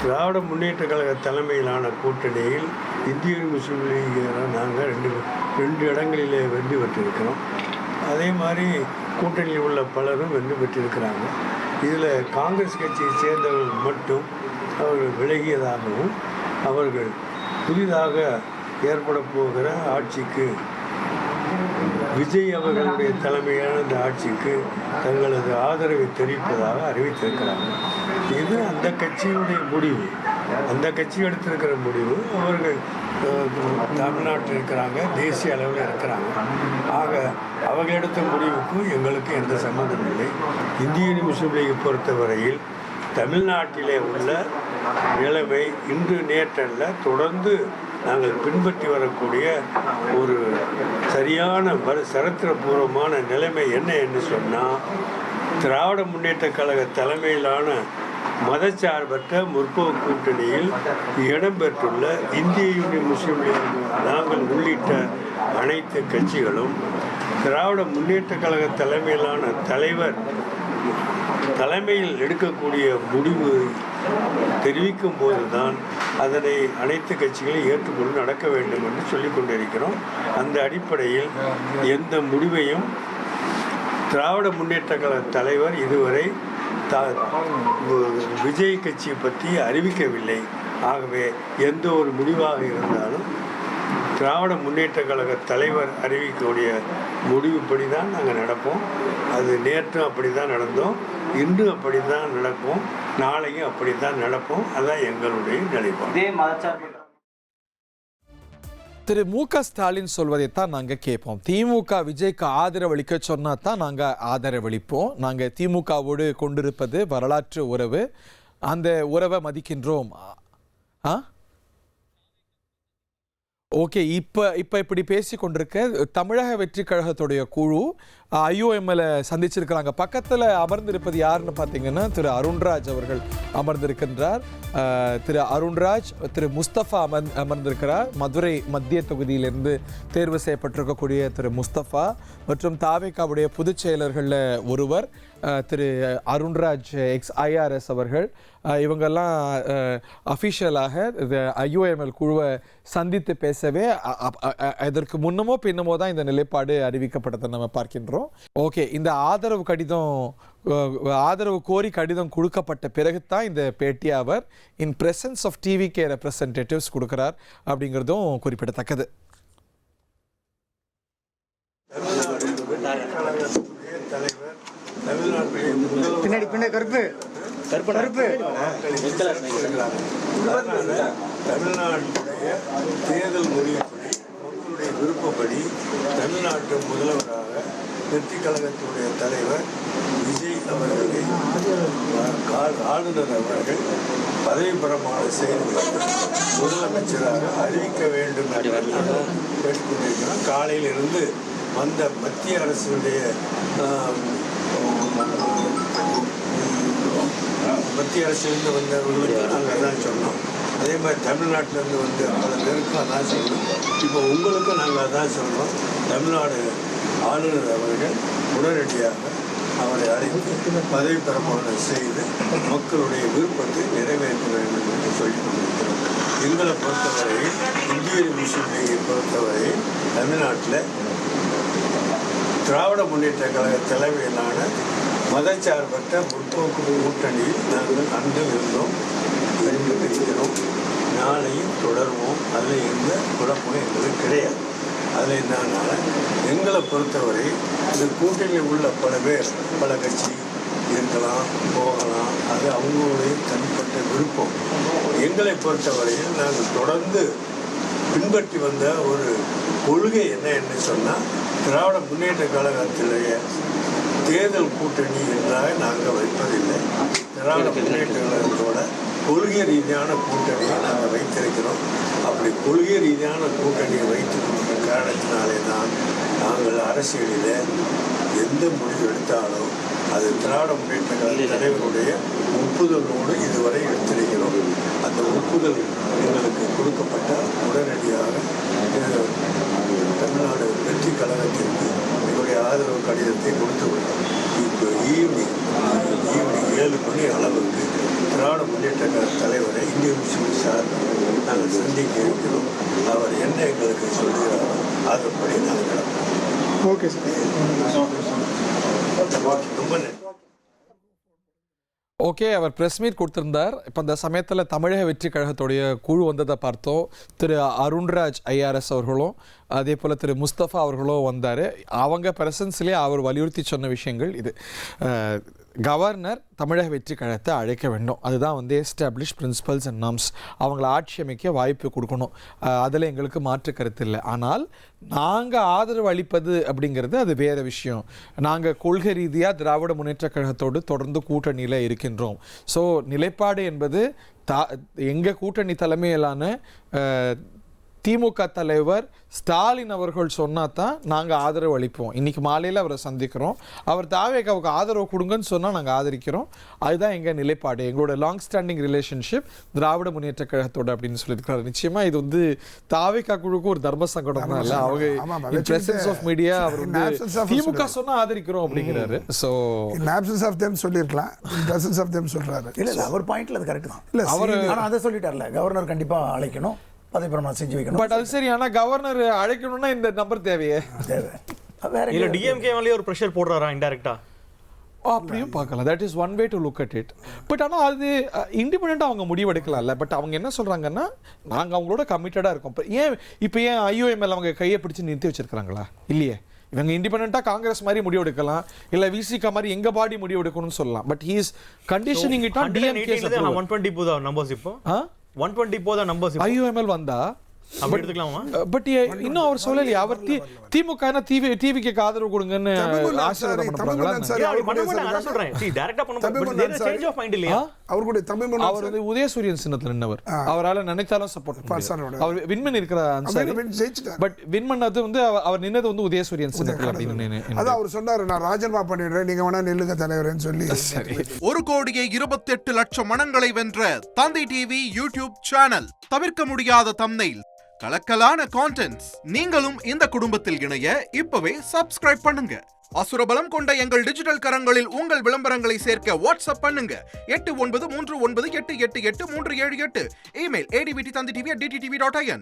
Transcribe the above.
திராவிட முன்னேற்ற கழக தலைமையிலான கூட்டணியில் இந்திய முஸ்லீம் லீக் நாங்கள் ரெண்டு இடங்களிலே வெற்றி பெற்றிருக்கிறோம். அதே மாதிரி கூட்டணியில் உள்ள பலரும் வெற்றி பெற்றிருக்கிறாங்க. இதில் காங்கிரஸ் கட்சியை சேர்ந்தவர்கள் மட்டும் அவர்கள் விலகியதாகவும் அவர்கள் புதிதாக ஏற்பட போகிற ஆட்சிக்கு விஜய் அவர்களுடைய தலைமையான இந்த ஆட்சிக்கு தங்களது ஆதரவை தெரிவிப்பதாக அறிவித்திருக்கிறாங்க. இது அந்த கட்சியுடைய முடிவு, அந்த கட்சி எடுத்திருக்கிற முடிவு. அவர்கள் தமிழ்நாட்டில் இருக்கிறாங்க, தேசிய அளவில் இருக்கிறாங்க. ஆக அவர்கள் எடுத்த முடிவுக்கும் எங்களுக்கு எந்த சம்மந்தம் இல்லை. இந்திய முஸ்லீம் லீகை பொறுத்தவரையில் தமிழ்நாட்டிலே உள்ள நிலைமை இன்று நேற்றல்ல, தொடர்ந்து நாங்கள் பின்பற்றி வரக்கூடிய ஒரு சரியான சரித்திரபூர்வமான நிலைமை என்ன என்று சொன்னால், திராவிட முன்னேற்ற கழக தலைமையிலான மதச்சார்பற்ற முற்போக்கு கூட்டணியில் இடம்பெற்றுள்ள இந்திய யூனியன் முஸ்லீம் லீக் நாங்கள் உள்ளிட்ட அனைத்து கட்சிகளும் திராவிட முன்னேற்ற கழக தலைமையிலான தலைவர் தலைமையில் எடுக்கக்கூடிய முடிவு தெரிவிக்கும் போதுதான் அதனை அனைத்து கட்சிகளும் ஏற்றுக்கொண்டு நடக்க வேண்டும் என்று சொல்லிக் கொண்டிருக்கிறோம். அந்த அடிப்படையில் எந்த முடிவையும் திராவிட முன்னேற்ற கழக தலைவர் இதுவரை விஜய் கட்சியை பற்றி அறிவிக்கவில்லை. ஆகவே எந்த ஒரு முடிவாக இருந்தாலும் திராவிட முன்னேற்ற கழக தலைவர் அறிவிக்கக்கூடிய முடிவுப்படி தான் நாங்கள் நடப்போம். அது நேற்றும் அப்படி தான் நடந்தோம், இன்று அப்படி தான் நடப்போம், நாளையும் அப்படி தான் நடப்போம். அதுதான் எங்களுடைய நிலைப்பாடு. திரு மு.க. ஸ்டாலின் சொல்வதைத்தான் நாங்கள் கேட்போம். திமுக விஜய்க்கு ஆதரவளிக்க சொன்னா தான் நாங்கள் ஆதரவளிப்போம். நாங்கள் திமுகவோடு கொண்டிருப்பது வரலாற்று உறவு, அந்த உறவை மதிக்கின்றோம். ஓகே, இப்போ இப்படி பேசி கொண்டிருக்க தமிழக வெற்றி கழகத்துடைய குழு IOMல சந்திச்சிருக்கிறாங்க. பக்கத்தில் அமர்ந்திருப்பது யாருன்னு பார்த்தீங்கன்னா திரு அருண்ராஜ் அவர்கள் அமர்ந்திருக்கின்றார். திரு அருண்ராஜ், திரு முஸ்தபா அமர்ந்திருக்கிறார். மதுரை மத்திய தொகுதியிலிருந்து தேர்வு செய்யப்பட்டிருக்கக்கூடிய திரு முஸ்தபா மற்றும் தாவேகாவுடைய பொதுச் செயலர்களில் ஒருவர் திரு அருண்ராஜ் IRS அவர்கள். இவங்கெல்லாம் அஃபிஷியலாக IOML குழுவை சந்தித்து பேசவே இதற்கு முன்னமோ பின்னமோ தான் இந்த நிலைப்பாடு அறிவிக்கப்பட்டதை நம்ம பார்க்கின்றோம். ஓகே, இந்த ஆதரவு கோரி கடிதம் கொடுக்கப்பட்ட பிறகுதான் இந்த பேட்டி அவர் in presence of TVK representatives கொடுக்கிறார் அப்படிங்கிறதும் குறிப்பிடத்தக்கது. பின்னாடி கருப்பு தமிழ்நாட்டுடைய தேர்தல் முறைப்படி மக்களுடைய விருப்பப்படி தமிழ்நாட்டு முதல்வராக வெற்றி கழகத்துடைய தலைவர் விஜய் அவர்களை ஆளுநர் அவர்கள் பதவி பிரமாணம் செய்து முதலமைச்சராக அறிவிக்க வேண்டும் என்று கேட்டுக்கொண்டிருக்கிறோம். காலையிலிருந்து வந்த மத்திய அரசுடைய மத்திய அரசிலிருந்து வந்தவர்களுக்கு நாங்கள் தான் சொன்னோம். அதே மாதிரி தமிழ்நாட்டிலேருந்து வந்து பல பேருக்கும் அதான் சொன்னோம். இப்போ உங்களுக்கும் நாங்கள் அதான் சொல்கிறோம். தமிழ்நாடு ஆளுநர் அவர்கள் உடனடியாக அவரை அழைத்து பதவி பிரமாணம் செய்து மக்களுடைய விருப்பத்தை நிறைவேற்ற வேண்டும் என்று சொல்லிக் கொண்டிருக்கிறோம். எங்களை பொறுத்தவரையில் இந்திய முஸ்லீம் லீகை பொறுத்தவரையில் தமிழ்நாட்டில் திராவிட முன்னேற்ற கழக தலைமையிலான மதச்சார்பற்ற முற்போக்கு கூட்டணியில் நாங்கள் அன்று இருந்தோம், இருக்கிறோம், நாளையும் தொடர்வோம். அதில் எந்த குழப்பமும் எங்களுக்கு கிடையாது. அதில் என்னன்னா, எங்களை பொறுத்தவரை இந்த கூட்டணியில் உள்ள பல பேர் பல கட்சி இருக்கலாம், போகலாம், அது அவங்களுடைய தனிப்பட்ட விருப்பம். எங்களை பொறுத்தவரையில் நாங்கள் தொடர்ந்து பின்பற்றி வந்த ஒரு கொள்கை என்ன என்று சொன்னால், திராவிட முன்னேற்ற கழகத்திலேயே தேர்தல் கூட்டணி என்றாக நாங்கள் வைப்பதில்லை. திராவிட முன்னேற்ற கழகத்தோட கொள்கை ரீதியான கூட்டணியை நாங்கள் வைத்திருக்கிறோம். அப்படி கொள்கை ரீதியான கூட்டணியை வைத்துக் கொண்ட காரணத்தினாலே தான் நாங்கள் அரசியலில் எந்த முடிவு எடுத்தாலும் அது திராவிட முன்னேற்ற கழக தலைவருடைய ஒப்புதலோடு இதுவரை எடுத்திருக்கிறோம். அந்த ஒப்புதல் எங்களுக்கு கொடுக்கப்பட்டால் உடனடியாக தமிழ்நாடு வெற்றி கழகத்திற்கு எங்களுடைய ஆதரவு கடிதத்தை கொடுத்து விட்டோம். இப்போ ஈவினிங் 7 மணி அளவுக்கு திராவிட முன்னேற்ற கழக தலைவரை நாங்கள் சந்திக்க இருக்கிறோம். அவர் என்ன எங்களுக்கு சொல்கிறாரோ அதுபடி நாங்கள் நடப்போம். Okay sir. ரொம்ப நன்றி. ஓகே, அவர் ப்ரெஸ் மீட் கொடுத்திருந்தார். இப்போ அந்த சமயத்தில் தமிழக வெற்றி கழகத்துடைய குழு வந்ததை பார்த்தோம். திரு அருண்ராஜ் ஐஆர்எஸ் அவர்களும் அதே போல் திரு முஸ்தபா அவர்களும் வந்தார். அவங்க பிரசன்ஸ்லேயே அவர் வலியுறுத்தி சொன்ன விஷயங்கள் இது. கவர்னர் தமிழக வெற்றி கழகத்தை அழைக்க வேண்டும். அதுதான் வந்து எஸ்டாப்ளிஷ் பிரின்சிபல்ஸ் அண்ட் நார்ம்ஸ். அவங்கள ஆட்சி அமைக்க வாய்ப்பு கொடுக்கணும். அதில் எங்களுக்கு மாற்று கருத்து இல்லை. ஆனால் நாங்கள் ஆதரவு அளிப்பது அப்படிங்கிறது அது வேறு விஷயம். நாங்கள் கொள்கை ரீதியாக திராவிட முன்னேற்ற கழகத்தோடு தொடர்ந்து கூட்டணியில் இருக்கின்றோம். ஸோ நிலைப்பாடு என்பது எங்கள் கூட்டணி தலைமையிலான திமுக தலைவர் ஸ்டாலின் அவர்கள் சொன்னா தான் நாங்கள் ஆதரவு அளிப்போம். இன்னைக்கு மாலையில் அவரை சந்திக்கிறோம். அவர் தாவேக்காவுக்கு ஆதரவு கொடுங்கன்னு சொன்னால் நாங்கள் ஆதரிக்கிறோம். அதுதான் எங்கள் நிலைப்பாடு, எங்களோட long standing relationship Dravida Munnetra கழகத்தோடு அப்படின்னு சொல்லியிருக்காரு. நிச்சயமாக இது வந்து தாவேக்கா குழுக்கு ஒரு தர்ம சங்கடம் தான் இல்லை. அவங்க பிரசன்ஸ் ஆஃப் மீடியா அவர் வந்து திமுக சொன்னால் ஆதரிக்கிறோம் அப்படிங்கிறாரு. ஸோ ஆப்சன்ஸ் ஆஃப் தேம் சொல்லியிருக்கலாம், பிரசன்ஸ் ஆஃப் தேம் சொல்கிறாரு. இல்லை அவர் பாயிண்ட்ல அது கரெக்ட் தான். இல்லை அவர் ஆனால் அதை சொல்லிட்டார்ல, கவர்னர் கண்டிப்பாக அழைக்கணும், பதவி பிரமாணம் செஞ்சு வைக்கணும். பட் அது சரி. ஆனால் கவர்னர் அழைக்கணும்னா இந்த நம்பர் தேவையே தேவை. வேற இல்ல டிஎம்கே மேலேயே ஒரு ப்ரெஷர் போடுறாரா இன்டைரக்டா? அப்படியும் பார்க்கலாம். That is one way to look at it. But ஆனால் அது இண்டிபெண்ட்டாக அவங்க முடிவெடுக்கலாம்ல. பட் அவங்க என்ன சொல்கிறாங்கன்னா நாங்கள் அவங்களோட கமிட்டடாக இருக்கோம். இப்போ ஏன் ஐஓஎம்எல் அவங்க கையை பிடிச்சி நிறுத்தி வச்சிருக்கிறாங்களா? இல்லையே. இவங்க இண்டிபெண்ட்டாக காங்கிரஸ் மாதிரி முடிவெடுக்கலாம், இல்லை விசிகா மாதிரி எங்க பாடி முடிவெடுக்கணும்னு சொல்லலாம். But he is conditioning it on DMK. 120 போதா நம்பர்ஸ் இப்போ? 120 போதா நம்பர்ஸ் இப்போ? ஐஓஎம்எல் வந்தா அப்படி எடுத்துக்கலாமா? பட் இன்னும் அவர் சொல்லலையே. அவர் திமுக டிவிக்கு ஆதரவு கொடுங்கன்னு ஆசீர்வாதம் பண்ண போறாங்களா? அவர் வந்து உதயசூரியன் சின்னத்துல நின்னவர். அவரால் நினைத்தாலும் சப்போர்ட் பண்ண அவர் வின்மன் இருக்கிற அன்சாரி. பட் வின்மன் அது வந்து அவர் நின்னது வந்து உதயசூரியன் சின்னத்துல அப்படின்னு அதான் அவர் சொன்னாரு, நான் ராஜினாமா பண்ணிடுறேன், நீங்க வேணா நெல்லுங்க தலைவர்னு சொல்லி. 1,28,00,000 மனங்களை வென்ற தந்தை டிவி யூடியூப் சேனல். தவிர்க்க முடியாத தம்ப்நெயில், கலக்கலான கான்டென்ட்ஸ். நீங்களும் இந்த குடும்பத்தில் இணைய இப்பவே சப்ஸ்கிரைப் பண்ணுங்க. அசுரபலம் கொண்ட எங்கள் டிஜிட்டல் கரங்களில் உங்கள் விளம்பரங்களை சேர்க்க வாட்ஸ்அப் பண்ணுங்க. 8939888838. Email advttv@dttv.in.